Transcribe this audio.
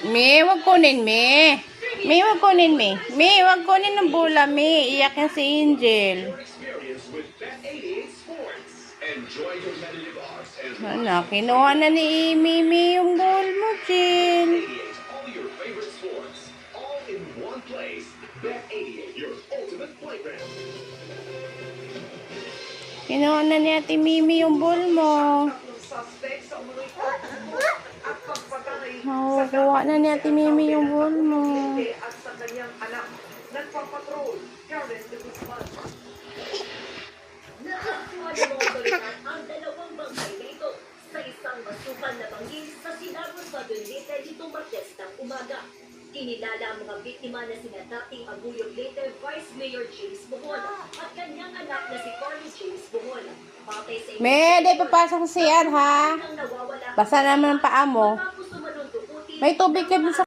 Me, wag kunin, me. Me, wag kunin, me. Me, wag kunin ng bola, me. Iyak yan si Angel. Ano, kinuha na ni Mimi yung ball mo, Jill. Kinuha na ni Ate Mimi yung ball mo. Kuha na ni Ate Mimi yung ball mo. Ang dalawang bangkay na ito sa isang masupal na bangin sa Sinabon Badulite nitong Martes ng umaga. Kinilala ang mga biktima na sina dating Aguyog Leyte Vice Mayor James Bohol at kanyang anak na si Carly James Bohol. Me, di papasok siyan, ha? Basta naman ang paa mo. May tubig ka sa